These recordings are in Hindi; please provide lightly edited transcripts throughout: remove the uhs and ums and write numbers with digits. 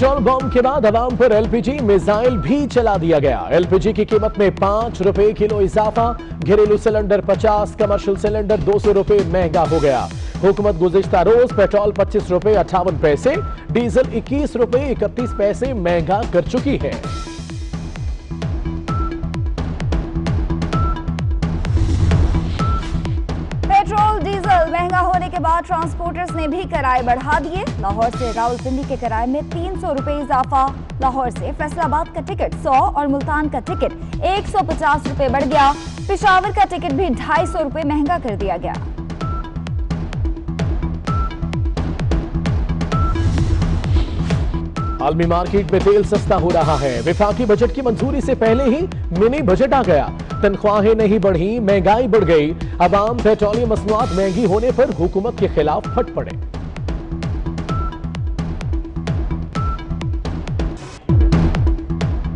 पेट्रोल बम के बाद अवाम पर एलपीजी मिसाइल भी चला दिया गया। एलपीजी की कीमत में 5 रुपए किलो इजाफा, घरेलू सिलेंडर 50, कमर्शियल सिलेंडर 200 रुपए महंगा हो गया। हुकूमत गुज़िश्ता रोज पेट्रोल 25 रुपए 58 पैसे, डीजल 21 रुपए 31 पैसे महंगा कर चुकी है। पेट्रोल डीजल महंगा होने के बाद ट्रांसपोर्टर्स ने भी किराए बढ़ा दिए। लाहौर से रावलपिंडी के किराए में 300 रुपए इजाफा, लाहौर से फैसलाबाद का टिकट 100 और मुल्तान का टिकट 150 रुपए बढ़ गया। पेशावर का टिकट भी 250 रुपए महंगा कर दिया गया। आलमी मार्केट में तेल सस्ता हो रहा है। विफाकी बजट की मंजूरी से पहले ही मिनी बजट आ गया। तनख्वाहें नहीं बढ़ी, महंगाई बढ़ गई। अवाम पेट्रोलियम मसनूआत महंगी होने पर हुकूमत के खिलाफ फट पड़े।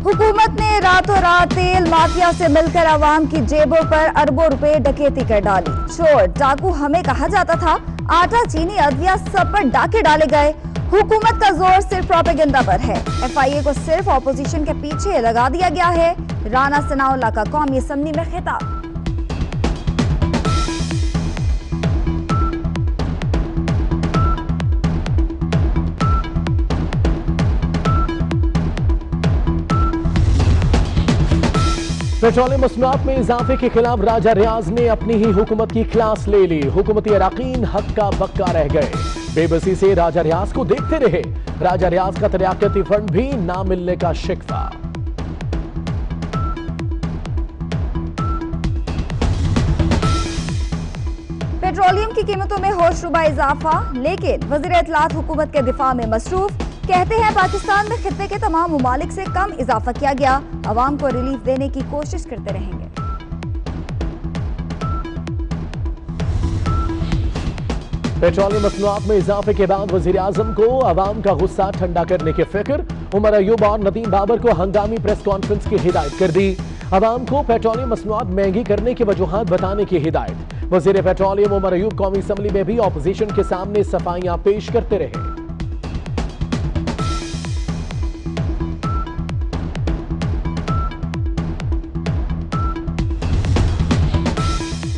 हुकूमत ने रातों रात तेल माफिया से मिलकर अवाम की जेबों पर अरबों रुपए डकैती कर डाली। चोर डाकू हमें कहा जाता था, आटा चीनी अदविया सब पर डाके डाले गए। हुकूमत का जोर सिर्फ प्रोपेगेंडा पर है। एफआईए को सिर्फ ऑपोजिशन के पीछे लगा दिया गया है। राना सनाउल्लाह का कौमी असम्बली में खिताब। पेट्रोलियम मसनूआत में इजाफे के खिलाफ राजा रियाज ने अपनी ही हुकूमत की क्लास ले ली। हुकूमती अराकीन हक्का बक्का रह गए। बेबसी से राजा रियाज को देखते रहे। राजा रियाज का तरियाकती फंड भी ना मिलने का शिकवा। पेट्रोलियम की कीमतों में होशरुबा इजाफा, लेकिन वज़ीर इत्तलात हुकूमत के दिफा में मसरूफ। कहते हैं पाकिस्तान में खित्ते के तमाम मुमालिक से कम इजाफा किया गया। अवाम को रिलीफ देने की कोशिश करते रहेंगे। पेट्रोलियम मसनूआत में इजाफे के बाद वज़ीर आज़म को अवाम का गुस्सा ठंडा करने की फिक्र। उमर अयूब और नदीम बाबर को हंगामी प्रेस कॉन्फ्रेंस की हिदायत कर दी। अवाम को पेट्रोलियम मसनूआत महंगी करने की वजूहात बताने की हिदायत। वज़ीर पेट्रोलियम उमर अयूब कौमी असम्बली में भी ऑपोजिशन के सामने सफाइयां पेश करते रहे।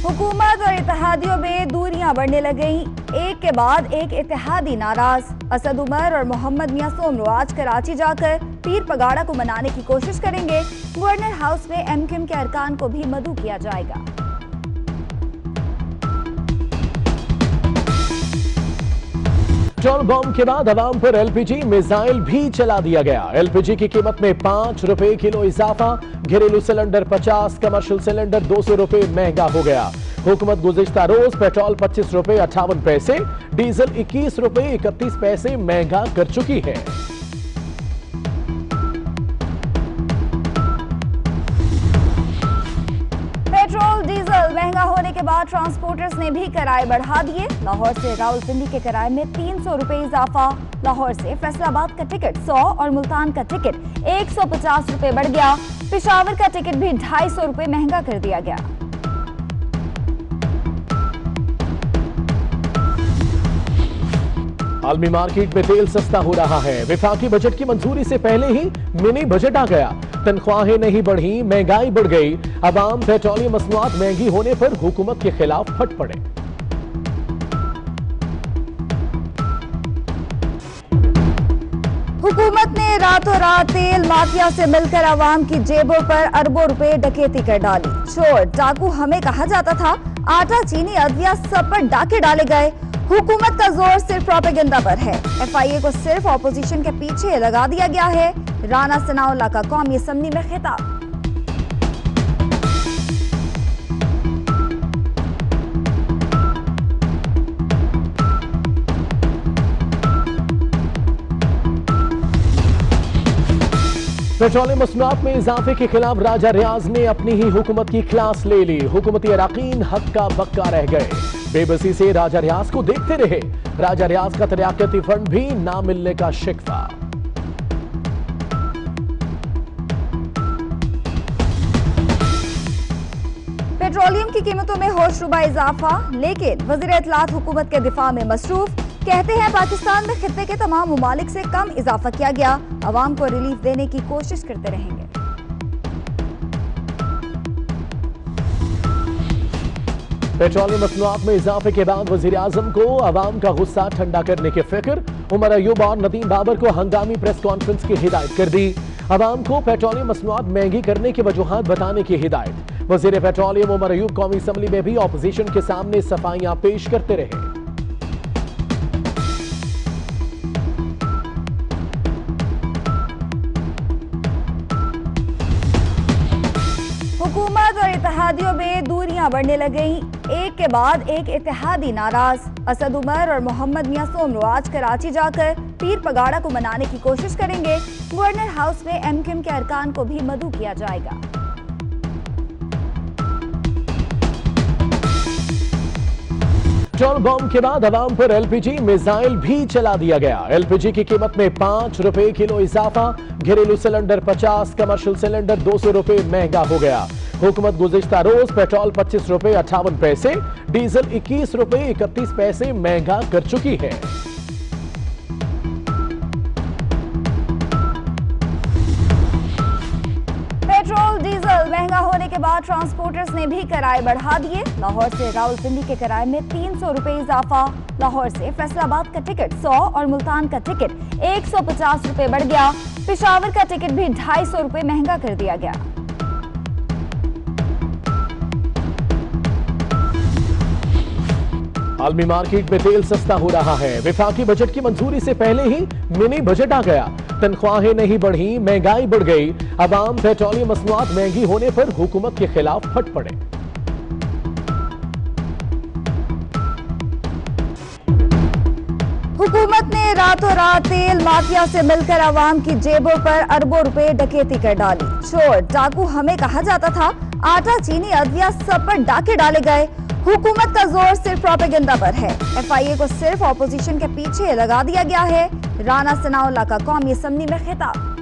हुकूमत और इत्तेहादियों में दूरियां बढ़ने लग गईं। एक के बाद एक इत्तेहादी नाराज। असद उमर और मोहम्मद मियां सोमरो आज कराची जाकर पीर पगाड़ा को मनाने की कोशिश करेंगे। गवर्नर हाउस में एमक्यूएम के अरकान को भी मदऊ किया जाएगा। पेट्रोल बम के बाद अवाम पर एलपीजी मिसाइल भी चला दिया गया। एलपीजी की कीमत में 5 रुपए किलो इजाफा, घरेलू सिलेंडर 50, कमर्शियल सिलेंडर 200 रुपए महंगा हो गया। हुकूमत गुज़िश्ता रोज पेट्रोल 25 रुपए 58 पैसे, डीजल 21 रुपए 31 पैसे महंगा कर चुकी है। पेट्रोल डीजल महंगा होने के बाद ट्रांसपोर्टर्स ने भी किराए बढ़ा दिए। लाहौर से रावलपिंडी के किराए में 300 रुपए इजाफा, लाहौर से फैसलाबाद का टिकट 100 और मुल्तान का टिकट 150 रुपए बढ़ गया। पेशावर का टिकट भी 250 रुपए महंगा कर दिया गया। आलमी मार्केट में तेल सस्ता हो रहा है। विफाकी बजट की मंजूरी से पहले ही मिनी बजट आ गया। तनख्वाहें नहीं बढ़ी, महंगाई बढ़ गई। अवाम पेट्रोलियम मसनूआत महंगी होने पर हुकूमत के खिलाफ फट पड़े। हुकूमत ने रातों रात तेल माफिया से मिलकर अवाम की जेबों पर अरबों रुपए डकैती कर डाली। चोर डाकू हमें कहा जाता था, आटा चीनी अदविया सब पर डाके डाले गए। हुकूमत का जोर सिर्फ प्रोपेगेंडा पर है। एफआईए को सिर्फ ऑपोजिशन के पीछे लगा दिया गया है। राना सनाउल्लाह का कौमी असम्बली में खिताब। पेट्रोलियम मसनूआत में इजाफे के खिलाफ राजा रियाज ने अपनी ही हुकूमत की क्लास ले ली। हुकूमती अराकीन हक्का बक्का रह गए। बेबसी से राजा रियाज को देखते रहे। राजा रियाज का तरियाकती फंड भी ना मिलने का शिकवा। पेट्रोलियम की कीमतों में होशरुबा इजाफा, लेकिन वज़ीर इत्तलात हुकूमत के दिफा में मसरूफ। कहते हैं पाकिस्तान में खित्ते के तमाम ममालिक से कम इजाफा किया गया, अवाम को रिलीफ देने की कोशिश करते रहेंगे। पेट्रोलियम मसनूआत में इजाफे के बाद वजीर आजम को अवाम का गुस्सा ठंडा करने की फिक्र, उमर अयूब और नदीम बाबर को हंगामी प्रेस कॉन्फ्रेंस की हिदायत कर दी। अवाम को पेट्रोलियम मसनूआत महंगी करने की वजूहात बताने की हिदायत। वजीर पेट्रोलियम उमर अयूब कौमी असम्बली में भी ऑपोजिशन के सामने सफाइयां पेश करते रहे। हुकूमत और इत्तेहादियों में दूरियां बढ़ने लगीं, एक के बाद एक इत्तेहादी नाराज। असद उमर और मोहम्मद मियां सोमरो आज कराची जाकर पीर पगाड़ा को मनाने की कोशिश करेंगे। गवर्नर हाउस में एमक्यूएम के अरकान को भी मदऊ किया जाएगा। पेट्रोल बम के बाद अवाम पर एलपीजी मिसाइल भी चला दिया गया। एलपीजी की कीमत में 5 रुपए किलो इजाफा, घरेलू सिलेंडर 50, कमर्शियल सिलेंडर 200 रुपए महंगा हो गया। हुकूमत गुज़िश्ता रोज पेट्रोल 25 रुपए 58 पैसे, डीजल 21 रुपए 31 पैसे महंगा कर चुकी है। पेट्रोल डीजल महंगा होने के बाद ट्रांसपोर्टर्स ने भी किराए बढ़ा दिए। लाहौर से रावलपिंडी के किराए में 300 रुपए इजाफा। लाहौर से फैसलाबाद का टिकट 100 और मुल्तान का टिकट 150 रुपए बढ़ गया। पेशावर का टिकट भी 250 रुपए महंगा कर दिया गया। आलमी मार्केट में तेल सस्ता हो रहा है। विफाकी बजट की मंजूरी से पहले ही मिनी बजट आ गया। तनख्वाहें नहीं बढ़ी, महंगाई बढ़ गई। अवाम पेट्रोलियम मसनूआत महंगी होने पर हुकूमत के खिलाफ फट पड़े। हुकूमत ने रातों रात तेल माफिया से मिलकर अवाम की जेबों पर अरबों रुपए डकैती कर डाली। चोर डाकू हमें कहा जाता था, आटा चीनी अदविया सब पर डाके डाले गए। हुकूमत का जोर सिर्फ प्रोपेगेंडा पर है। एफआईए को सिर्फ ऑपोजिशन के पीछे लगा दिया गया है। राना सनाउल्लाह का कौमी असम्बली में खिताब।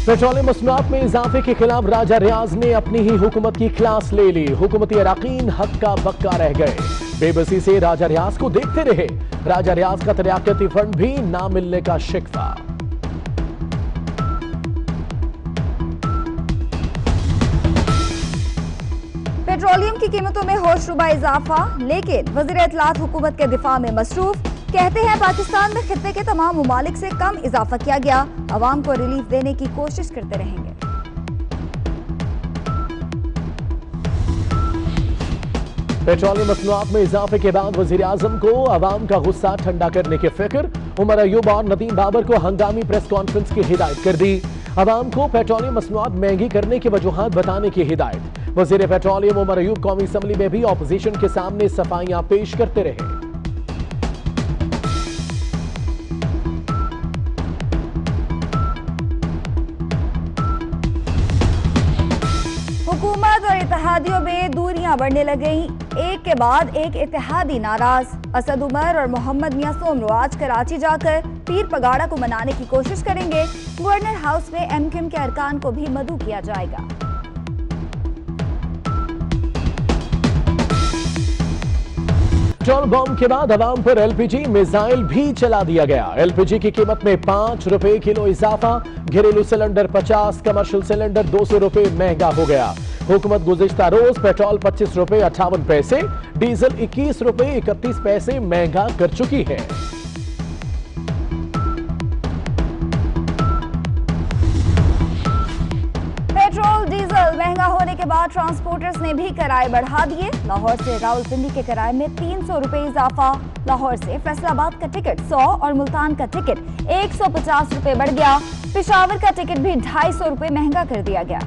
पेट्रोलियम मसनूआत में इजाफे के खिलाफ राजा रियाज ने अपनी ही हुकूमत की क्लास ले ली। हुकूमती अराकीन हक्का बक्का रह गए। बेबसी से राजा रियाज को देखते रहे। राजा रियाज का तरियाकती फंड भी ना मिलने का शिकवा। पेट्रोलियम की कीमतों में होशरुबा इजाफा, लेकिन वज़ीर इत्तलात हुकूमत के दिफा में मसरूफ। कहते हैं पाकिस्तान में खित्ते के तमाम ममालिक से कम इजाफा किया गया, अवाम को रिलीफ देने की कोशिश करते रहेंगे। पेट्रोलियम मसनूआत में इजाफे के बाद वजीर आजम को अवाम का गुस्सा ठंडा करने की फिक्र, उमर अयूब और नदीम बाबर को हंगामी प्रेस कॉन्फ्रेंस की हिदायत कर दी। अवाम को पेट्रोलियम मसनूआत महंगी करने की वजूहात बताने की हिदायत। वजीर पेट्रोलियम उमर अयूब कौमी असम्बली में भी ऑपोजिशन के सामने सफाइयां पेश करते रहे। हुकूमत और इत्तेहादियों में दूरियां बढ़ने लगीं, एक के बाद एक इत्तेहादी नाराज। असद उमर और मोहम्मद मियां सोमरो आज कराची जाकर पीर पगाड़ा को मनाने की कोशिश करेंगे। गवर्नर हाउस में एमक्यूएम के अरकान को भी मदऊ किया जाएगा। पेट्रोल बम के बाद अवाम पर एलपीजी मिसाइल भी चला दिया गया। एलपीजी की कीमत में 5 रुपए किलो इजाफा, घरेलू सिलेंडर 50, कमर्शियल सिलेंडर 200 रुपए महंगा हो गया। हुकूमत गुज़िश्ता रोज पेट्रोल 25 रुपए 58 पैसे, डीजल 21 रुपए 31 पैसे महंगा कर चुकी है। पेट्रोल डीजल महंगा होने के बाद ट्रांसपोर्टर्स ने भी किराए बढ़ा दिए। लाहौर से रावलपिंडी के किराए में 300 रुपए इजाफा। लाहौर से फैसलाबाद का टिकट 100 और मुल्तान का टिकट 150 रुपए बढ़ गया। पेशावर का टिकट भी 250 रुपए महंगा कर दिया गया।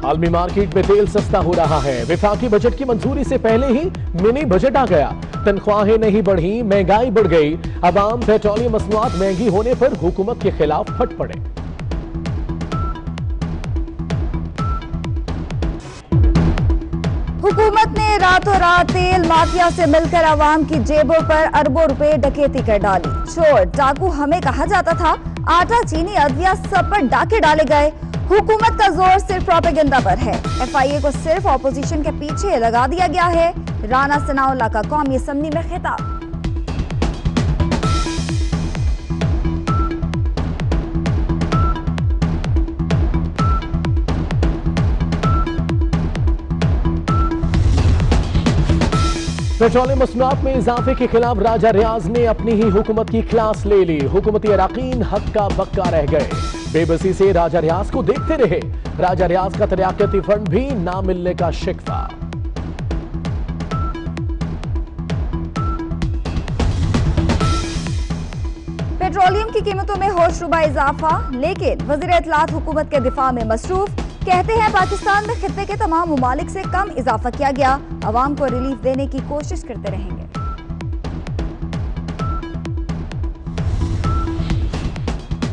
आलमी मार्केट में तेल सस्ता हो रहा है। विफाकी बजट की मंजूरी से पहले ही मिनी बजट आ गया। तनख्वाहें नहीं बढ़ी, महंगाई बढ़ गई। अवाम पेट्रोलियम मसनूआत महंगी होने पर हुकूमत के खिलाफ फट पड़े। हुकूमत ने रातों रात तेल माफिया से मिलकर आवाम की जेबों पर अरबों रुपए डकैती कर डाली। चोर डाकू हमें कहा जाता था, आटा चीनी अदविया सब पर डाके डाले गए। हुकूमत का जोर सिर्फ प्रोपेगेंडा पर है। FIA को सिर्फ ऑपोजिशन के पीछे लगा दिया गया है। राना सनाउल्लाह का कौमी असम्बली में खिताब। पेट्रोलियम मसनूआत में इजाफे के खिलाफ राजा रियाज ने अपनी ही हुकूमत की क्लास ले ली। हुकूमती अराकीन हक्का बक्का रह गए, बेबसी से राजा रियाज को देखते रहे। राजा रियाज का तरियाकती फंड भी ना मिलने का शिकवा। पेट्रोलियम की कीमतों में होशरुबा इजाफा, लेकिन वज़ीर इत्तलात हुकूमत के दिफा में मसरूफ। कहते हैं पाकिस्तान में खित्ते के तमाम ममालिक से कम इजाफा किया गया, अवाम को रिलीफ देने की कोशिश करते रहेंगे।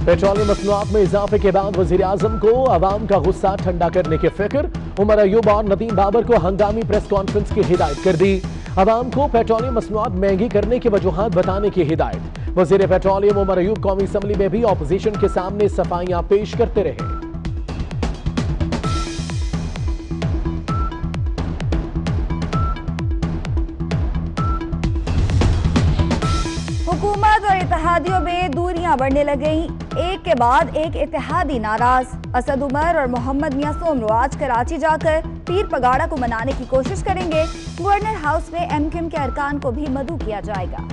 पेट्रोलियम मसनूआत में इजाफे के बाद वजीर आजम को अवाम का गुस्सा ठंडा करने की फिक्र। उमर अयूब और नदीम बाबर को हंगामी प्रेस कॉन्फ्रेंस की हिदायत कर दी। अवाम को पेट्रोलियम मसनूआत महंगी करने की वजूहात बताने की हिदायत। वजीर पेट्रोलियम उमर अयूब कौमी असम्बली में भी ऑपोजिशन के सामने सफाइयां पेश करते रहे। हुकूमत और इत्तेहादियों में दूरियां बढ़ने लगीं। एक के बाद एक इत्तेहादी नाराज। असद उमर और मोहम्मद मियां सोमरो आज कराची जाकर पीर पगाड़ा को मनाने की कोशिश करेंगे। गवर्नर हाउस में MQM के अरकान को भी मदऊ किया जाएगा।